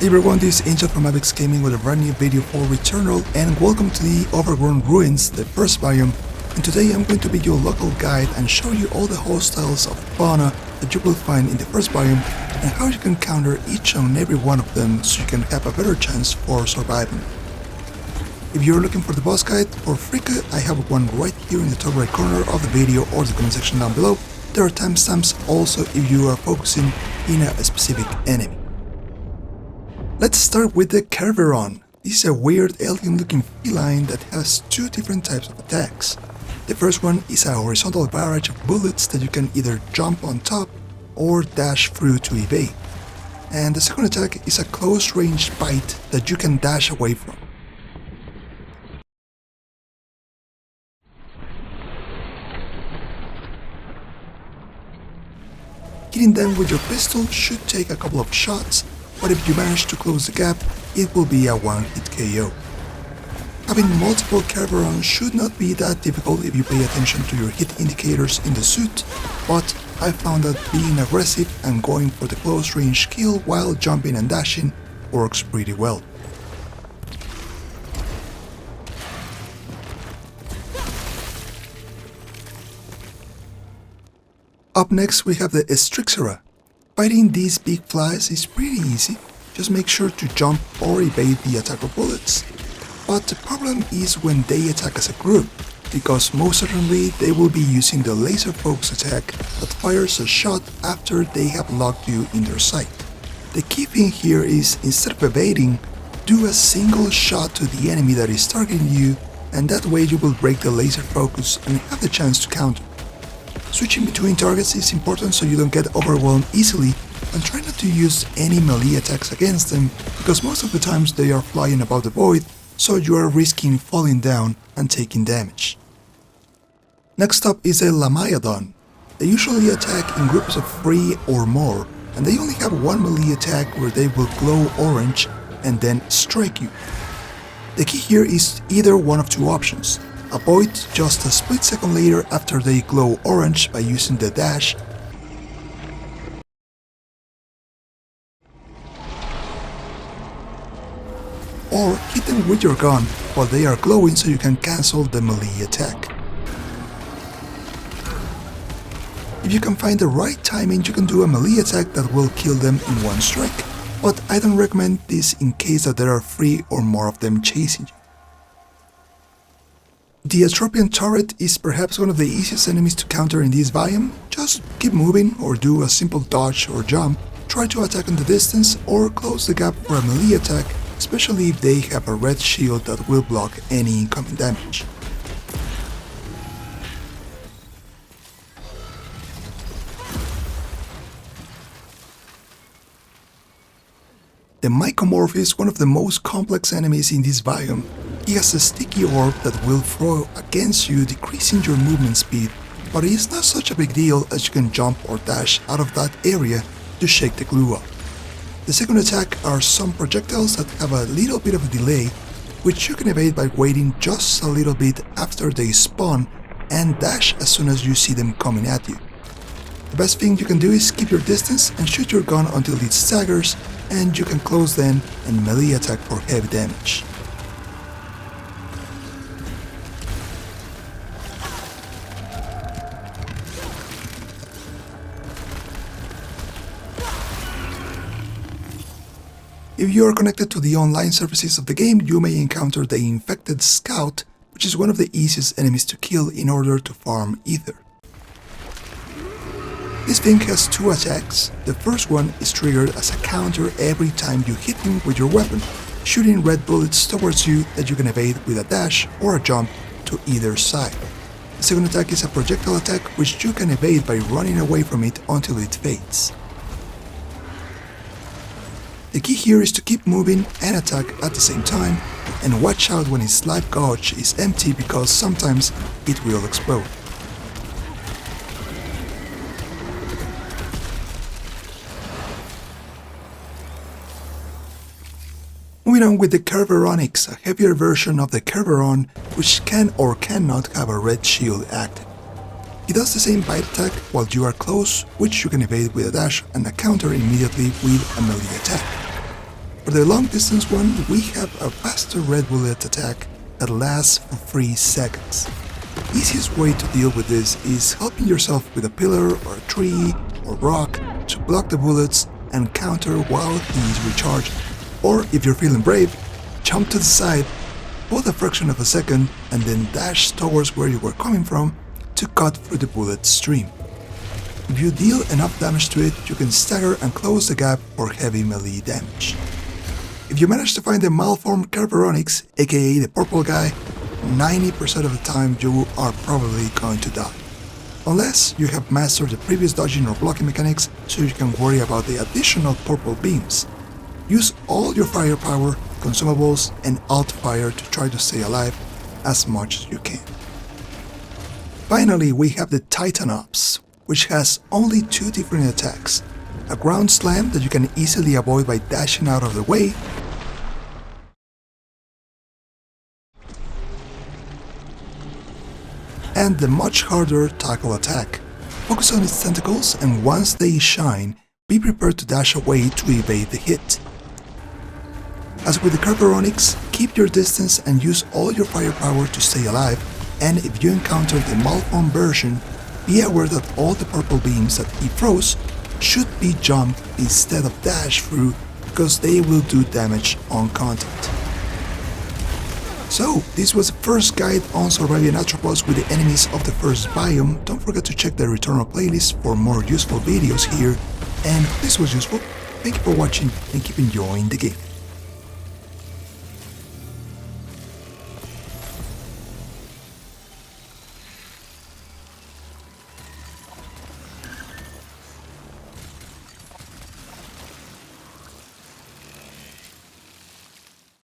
Hey everyone, this is Angel from Apex Gaming with a brand new video for Returnal, and welcome to the Overgrown Ruins, the first biome. And today I'm going to be your local guide and show you all the hostiles of fauna that you will find in the first biome and how you can counter each and every one of them so you can have a better chance for surviving. If you're looking for the boss guide for Frika, I have one right here in the top right corner of the video or the comment section down below. There are timestamps also if you are focusing in a specific enemy. Let's start with the Kerveron. This is a weird alien-looking feline that has two different types of attacks. The first one is a horizontal barrage of bullets that you can either jump on top or dash through to evade. And the second attack is a close-range bite that you can dash away from. Hitting them with your pistol should take a couple of shots, but if you manage to close the gap, it will be a one-hit KO. Having multiple Kerveron should not be that difficult if you pay attention to your hit indicators in the suit, but I found that being aggressive and going for the close-range kill while jumping and dashing works pretty well. Up next we have the Strixera. Fighting these big flies is pretty easy, just make sure to jump or evade the attacker bullets. But the problem is when they attack as a group, because most certainly they will be using the laser focus attack that fires a shot after they have locked you in their sight. The key thing here is, instead of evading, do a single shot to the enemy that is targeting you, and that way you will break the laser focus and have the chance to counter. Switching between targets is important so you don't get overwhelmed easily, and try not to use any melee attacks against them, because most of the times they are flying above the void, so you are risking falling down and taking damage. Next up is a Lamiadon. They usually attack in groups of 3 or more, and they only have one melee attack where they will glow orange and then strike you. The key here is either one of two options. Avoid just a split second later after they glow orange by using the dash, or hit them with your gun while they are glowing so you can cancel the melee attack. If you can find the right timing, you can do a melee attack that will kill them in one strike, but I don't recommend this in case that there are 3 or more of them chasing you. The Atropian Turret is perhaps one of the easiest enemies to counter in this biome. Just keep moving or do a simple dodge or jump, try to attack in the distance or close the gap for a melee attack, especially if they have a red shield that will block any incoming damage. The Mycomorph is one of the most complex enemies in this biome. He has a sticky orb that will throw against you, decreasing your movement speed, but it is not such a big deal as you can jump or dash out of that area to shake the glue up. The second attack are some projectiles that have a little bit of a delay, which you can evade by waiting just a little bit after they spawn and dash as soon as you see them coming at you. The best thing you can do is keep your distance and shoot your gun until it staggers, and you can close then and melee attack for heavy damage. If you are connected to the online services of the game, you may encounter the Infected Scout, which is one of the easiest enemies to kill in order to farm ether. This thing has 2 attacks. The first one is triggered as a counter every time you hit him with your weapon, shooting red bullets towards you that you can evade with a dash or a jump to either side. The second attack is a projectile attack which you can evade by running away from it until it fades. The key here is to keep moving and attack at the same time, and watch out when its life gauge is empty because sometimes it will explode. Moving on with the Kerveronix, a heavier version of the Kerveron which can or cannot have a red shield active. He does the same bite attack while you are close, which you can evade with a dash and a counter immediately with a melee attack. For the long distance one, we have a faster red bullet attack that lasts for 3 seconds. Easiest way to deal with this is helping yourself with a pillar or a tree or rock to block the bullets and counter while he's recharging. Or if you're feeling brave, jump to the side, hold a fraction of a second and then dash towards where you were coming from to cut through the bullet stream. If you deal enough damage to it, you can stagger and close the gap for heavy melee damage. If you manage to find the Malformed Kerberonyx, aka the purple guy, 90% of the time you are probably going to die. Unless you have mastered the previous dodging or blocking mechanics so you can worry about the additional purple beams. Use all your firepower, consumables and alt fire to try to stay alive as much as you can. Finally, we have the Titanops, which has only 2 different attacks. A ground slam that you can easily avoid by dashing out of the way, and the much harder tackle attack. Focus on its tentacles and once they shine, be prepared to dash away to evade the hit. As with the Kerveronix, keep your distance and use all your firepower to stay alive, and if you encounter the malformed version, be aware that all the purple beams that he throws should be jumped instead of dashed through because they will do damage on contact. So, this was the first guide on surviving Atropods with the enemies of the first biome. Don't forget to check the Returnal playlist for more useful videos here, and if this was useful, thank you for watching and keep enjoying the game.